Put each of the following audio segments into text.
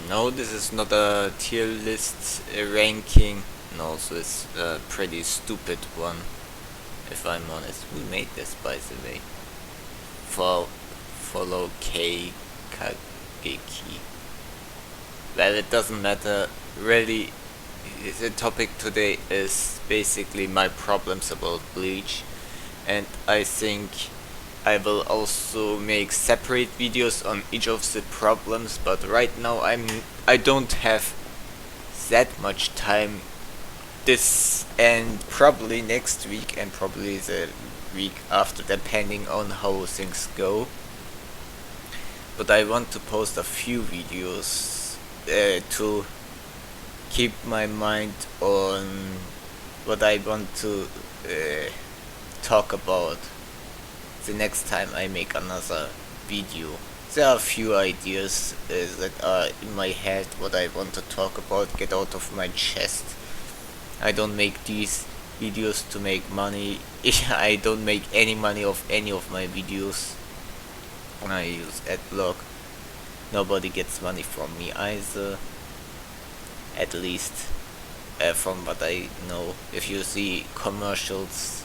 No, this is not a tier list ranking. No, so it's a pretty stupid one, if I'm honest. We made this, by the way. Follow K Kageki. Well, it doesn't matter. Really, the topic today is basically my problems about Bleach, and I think I will also make separate videos on each of the problems, but right now I don't have that much time this and probably next week and probably the week after, depending on how things go. But I want to post a few videos to keep my mind on what I want to talk about the next time I make another video. There are a few ideas that are in my head, what I want to talk about, get out of my chest. I don't make these videos to make money. I don't make any money off any of my videos. I use adblock. Nobody gets money from me either. At least from what I know. If you see commercials,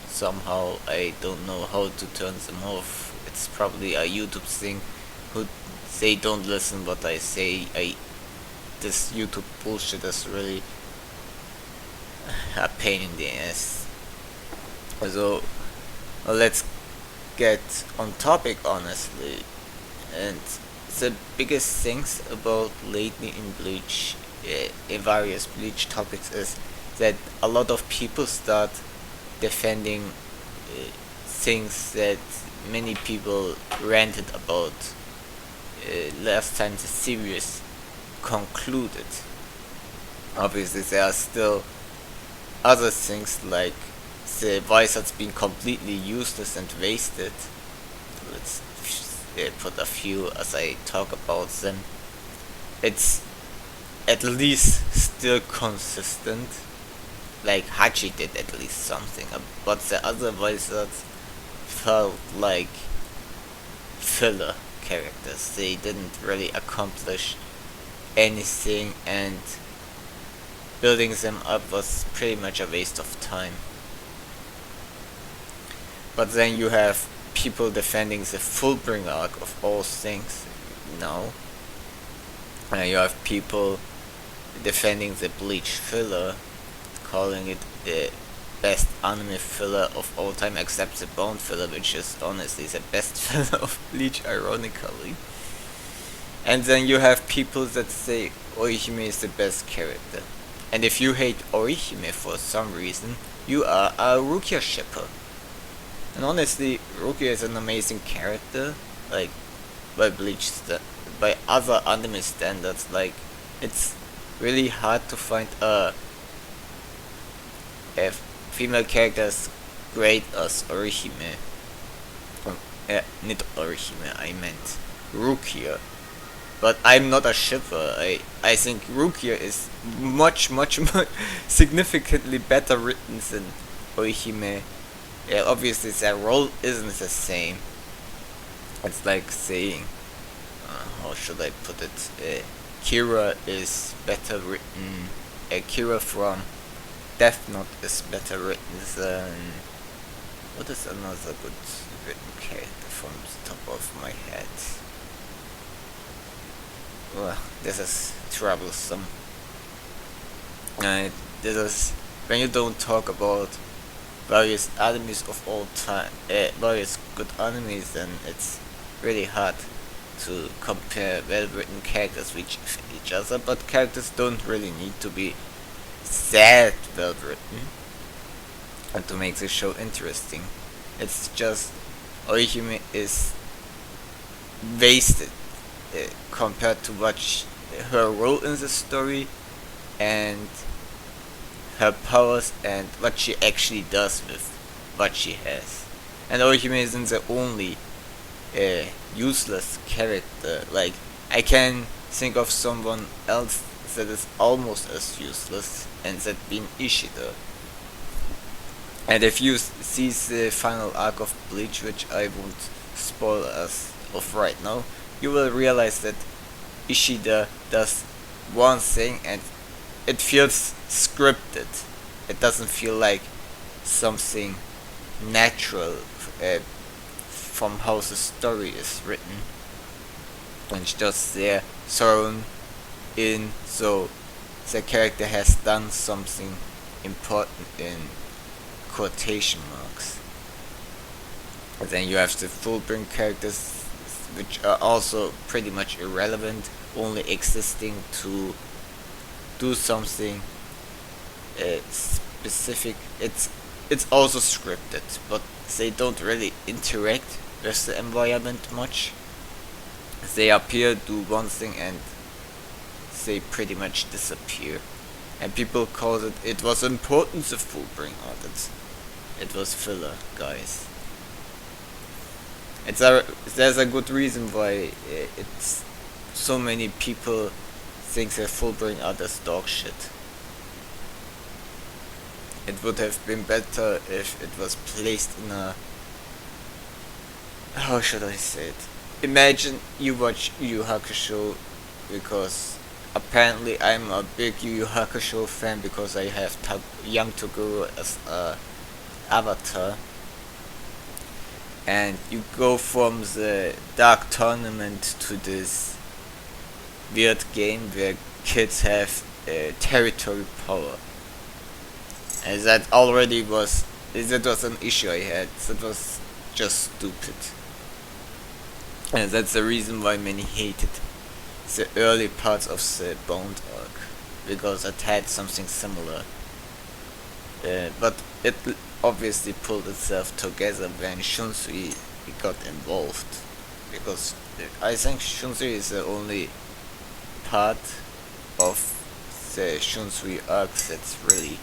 somehow I don't know how to turn them off. It's probably a YouTube thing. Who they don't listen what I say. This YouTube bullshit is really a pain in the ass. So let's get on topic, honestly. And the biggest things about lately in Bleach, in various Bleach topics, is that a lot of people start defending things that many people ranted about last time the series concluded. Obviously there are still other things like the Visors being completely useless and wasted. Let's put a few as I talk about them. It's at least still consistent. Like Hachi did at least something, but the other Visors felt like filler characters. They didn't really accomplish anything, and building them up was pretty much a waste of time. But then you have people defending the Fullbring arc of all things now. You have people defending the Bleach filler, calling it the best anime filler of all time, except the Bone filler, which is honestly the best filler of Bleach, ironically. And then you have people that say Orihime is the best character. And if you hate Orihime for some reason, you are a Rukia shipper. And honestly, Rukia is an amazing character, like, by Bleach, by other anime standards. Like, it's really hard to find a female character as great as Orihime. Not Orihime, I meant Rukia. But I'm not a shipper. I think Rukia is much significantly better written than Orihime. Yeah, obviously their role isn't the same. It's like saying, how should I put it? Kira is better written. Kira from Death Note is better written than... What is another good written character from the top of my head? Well, this is troublesome. This is when you don't talk about various animes of all time, various good animes, then it's really hard to compare well-written characters with each other. But characters don't really need to be that well-written and to make the show interesting. It's just Orihime is wasted compared to her role in the story and her powers and what she actually does with what she has. And Orihime isn't the only useless character. Like, I can think of someone else that is almost as useless, and that being Ishida. And if you see the final arc of Bleach, which I won't spoil as of right now, you will realize that Ishida does one thing and it feels scripted. It doesn't feel like something natural from how the story is written. And it's just there thrown in so the character has done something important in quotation marks. And then you have the full-blown characters, which are also pretty much irrelevant, only existing to do something specific. It's also scripted, but they don't really interact with the environment much. They appear, do one thing, and they pretty much disappear. And people called it was important the full bring artists. It was filler, guys. There's a good reason why it's so many people think that full bring art is dog shit. It would have been better if it was placed in a, how should I say it? Imagine you watch Yu Yu Hakusho, because apparently I'm a big Yu Yu Hakusho fan because I have young Toguro as a avatar, and you go from the dark tournament to this weird game where kids have territory power, and that was an issue I had. That was just stupid. And that's the reason why many hated the early parts of the Bond arc, because it had something similar. But it obviously pulled itself together when Shunsui got involved, because I think Shunsui is the only part of the Shunsui arc that's really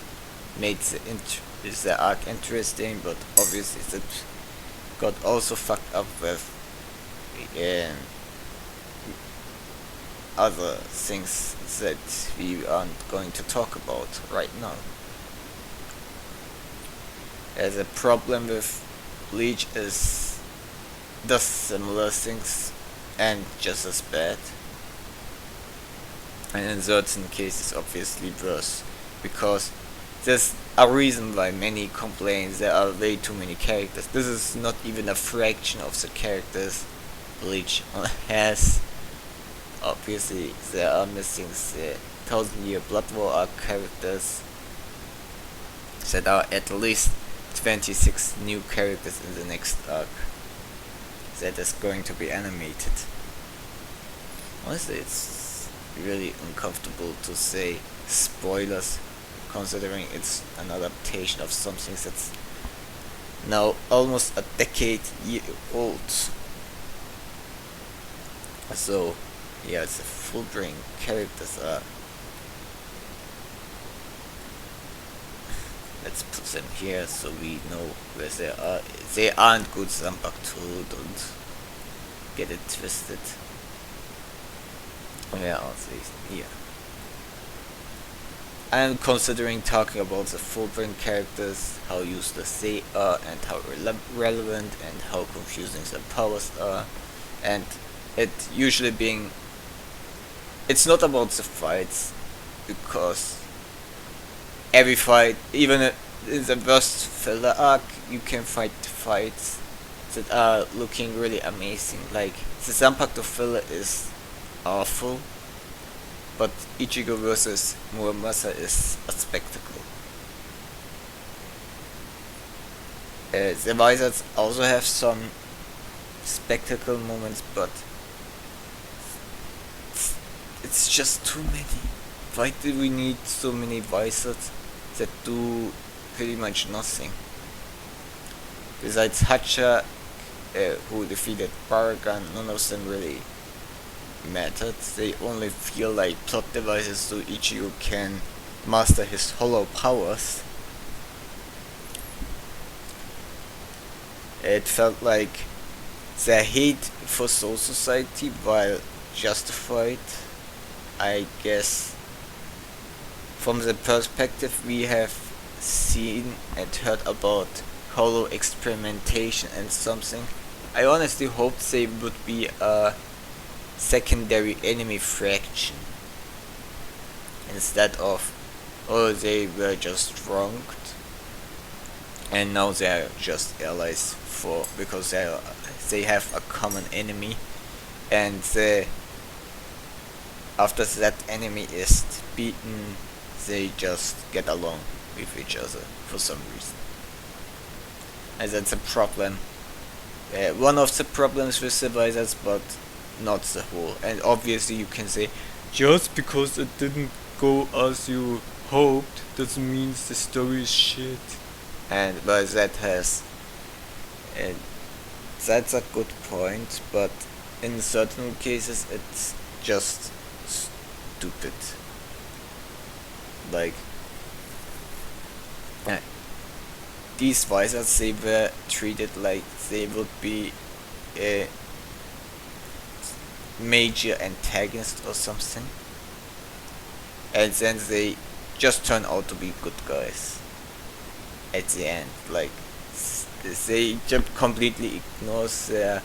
made the arc interesting, but obviously it got also fucked up with other things that we aren't going to talk about right now. As a problem with Bleach is does similar things and just as bad, and in certain cases obviously worse, because there's a reason why many complain there are way too many characters. This is not even a fraction of the characters Bleach has. Obviously there are missing the 1000-year Blood War arc characters. There are at least 26 new characters in the next arc that is going to be animated. Honestly, it's really uncomfortable to say spoilers, considering it's an adaptation of something that's now almost a decade old. So yeah, it's a full brain characters are. Let's put them here so we know where they are. They aren't good Zanpakuto, don't get it twisted. Where are they? Here. I'm considering talking about the full brain characters, how useless they are, and how relevant and how confusing their powers are, and it usually being. It's not about the fights, because every fight, even in the worst filler arc, you can fight fights that are looking really amazing. Like the Zanpakuto filler is awful, but Ichigo vs Muramasa is a spectacle. The Wizards also have some spectacle moments, but it's just too many. Why do we need so many Wizards that do pretty much nothing? Besides Hacha, who defeated Baragan, none of them really mattered. They only feel like plot devices so Ichigo can master his hollow powers. It felt like their hate for Soul Society, while justified, I guess, from the perspective we have seen and heard about hollow experimentation and something. I honestly hoped they would be a secondary enemy fraction instead of, oh, they were just wronged and now they are just allies for because they have a common enemy, and after that enemy is beaten they just get along with each other for some reason. And that's a problem, one of the problems with Civilizers, but not the whole. And obviously you can say, just because it didn't go as you hoped doesn't mean the story is shit. And but that's a good point, but in certain cases it's just stupid. Like, uh, these visors, they were treated like they would be a major antagonist or something, and then they just turn out to be good guys at the end. Like, they just completely ignores their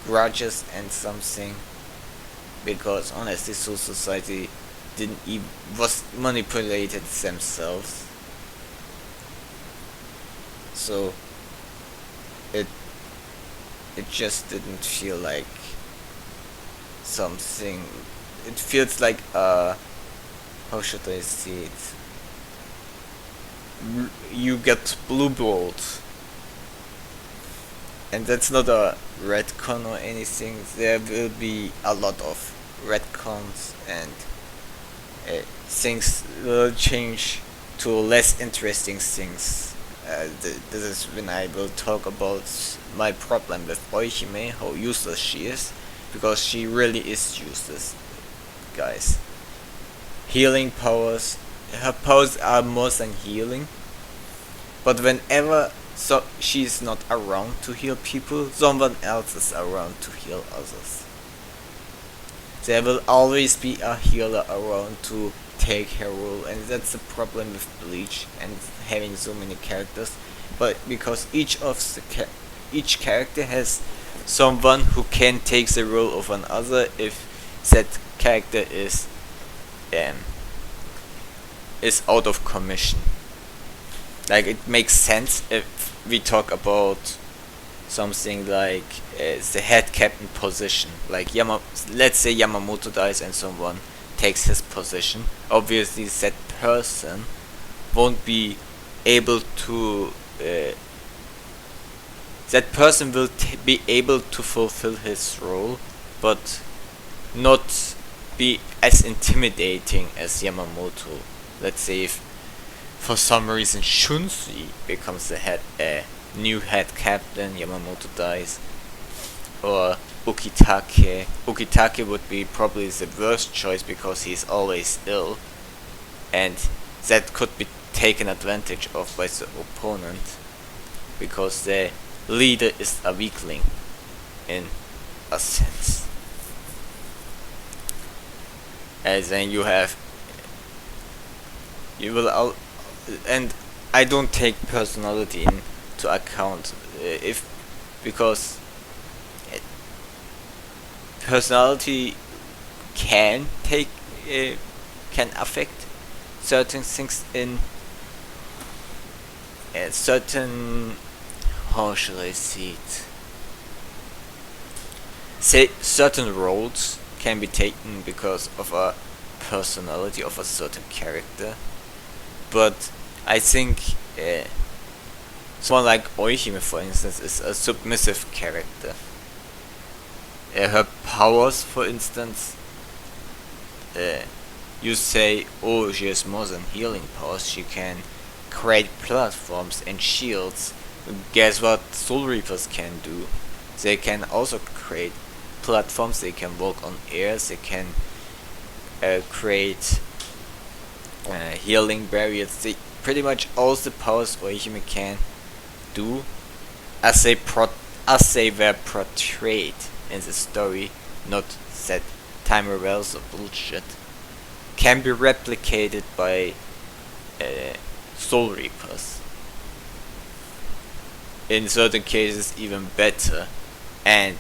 grudges and something, because honestly Soul Society didn't even was manipulated themselves, so it just didn't feel like something. It feels like how should I say it, you get blue balls, and that's not a retcon or anything. There will be a lot of retcons, and things will change to less interesting things. This is when I will talk about my problem with Oihime, how useless she is, because she really is useless, guys. Healing powers, her powers are more than healing, but whenever she's not around to heal people, someone else is around to heal others. There will always be a healer around to take her role, and that's the problem with Bleach and having so many characters. But because each character has someone who can take the role of another if that character is out of commission. Like, it makes sense if we talk about something like the head captain position. Like, let's say Yamamoto dies and someone takes his position. Obviously that person won't be able to that person will be able to fulfill his role, but not be as intimidating as Yamamoto. Let's say if for some reason Shunsi becomes the new head captain, Yamamoto dies, or Ukitake. Ukitake would be probably the worst choice because he's always ill, and that could be taken advantage of by the opponent because the leader is a weakling in a sense. And then you will and I don't take personality into account because personality can affect certain things in certain, how should I see it, say certain roles can be taken because of a personality of a certain character. But I think someone like Oihime, for instance, is a submissive character. Her powers, for instance, you say, oh, she has more than healing powers, she can create platforms and shields. Guess what Soul Reapers can do? They can also create platforms, they can walk on air, they can create healing barriers. Pretty much all the powers Oihime can do, as they were portrayed in the story, not that time rebels or bullshit, can be replicated by Soul Reapers. In certain cases even better, and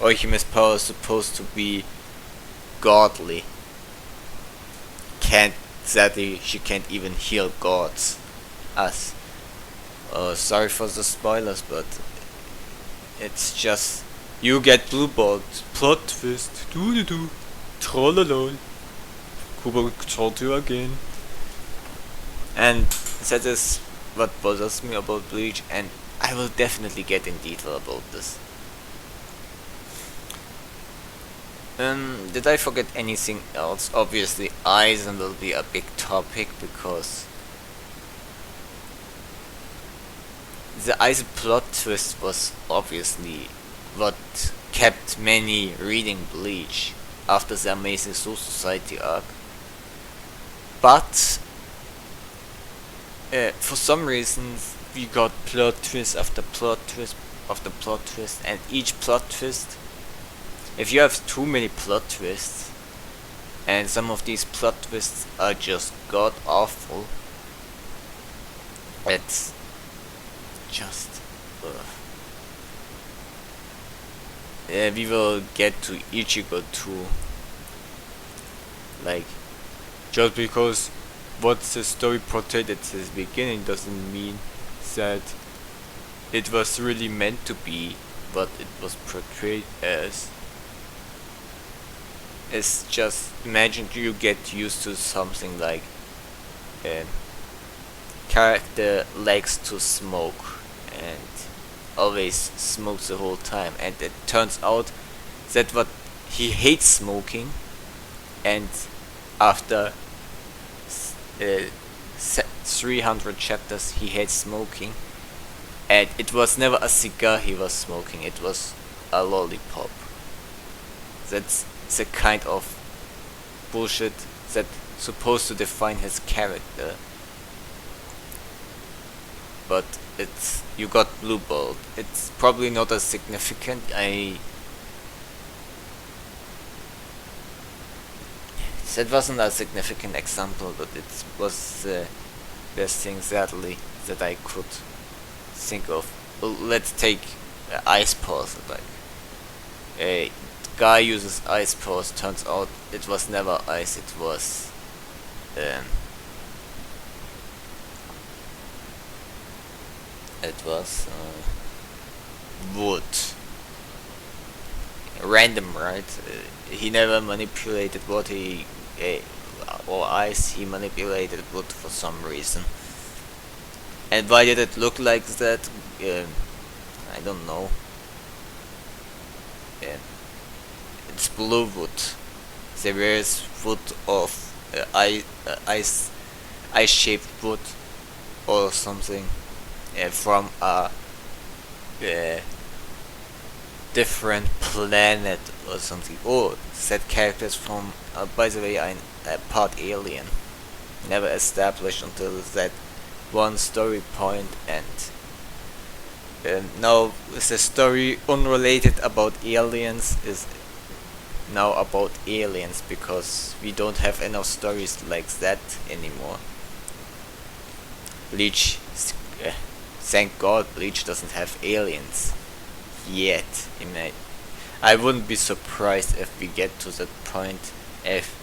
Oihime's power is supposed to be godly. Can't Sadly, she can't even heal gods. Us. Sorry for the spoilers, but it's just you get blue balled. Plot twist. Doo doo doo. Trololol. Kubo told you again. And that is what bothers me about Bleach, and I will definitely get in detail about this. Did I forget anything else? Obviously, Aizen will be a big topic because the Aizen plot twist was obviously what kept many reading Bleach after the Amazing Soul Society arc. But for some reason we got plot twist after plot twist after plot twist, and each plot twist, if you have too many plot twists, and some of these plot twists are just god awful, it's just we will get to Ichigo too. Like, just because what the story portrayed at the beginning doesn't mean that it was really meant to be what it was portrayed as. It's just, imagine you get used to something like character likes to smoke and always smokes the whole time, and it turns out that what he hates smoking, and after 300 chapters he hates smoking, and it was never a cigar he was smoking, it was a lollipop. That's the kind of bullshit that's supposed to define his character. But it's, you got blue balled. It's probably not as significant. That wasn't a significant example, but it was the best thing, sadly, that I could think of. Well, let's take ice pause. Like, a guy uses ice pause. Turns out it was never ice. It was wood. Random, right? He never manipulated what or ice. He manipulated wood for some reason. And why did it look like that? I don't know. It's blue wood. There is wood of ice-shaped wood or something from a different planet or something. Oh, that characters from, by the way, I'm part alien. Never established until that one story point, and now the story unrelated about aliens is now about aliens, because we don't have enough stories like that anymore. Bleach, thank God Bleach doesn't have aliens yet. I wouldn't be surprised if we get to that point, if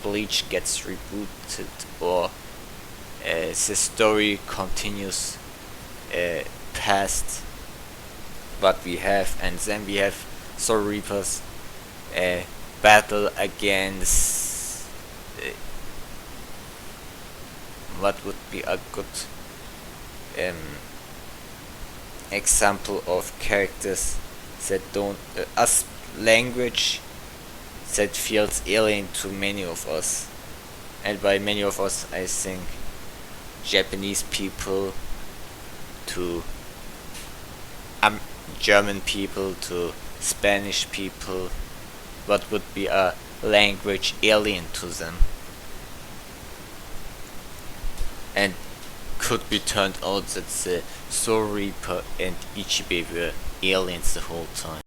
Bleach gets rebooted or the story continues past what we have, and then we have Soul Reapers battle against what would be a good example of characters that don't us language that feels alien to many of us, and by many of us I think Japanese people to German people to Spanish people. What would be a language alien to them, and could be turned out that the Soul Reaper and Ichibe were aliens the whole time.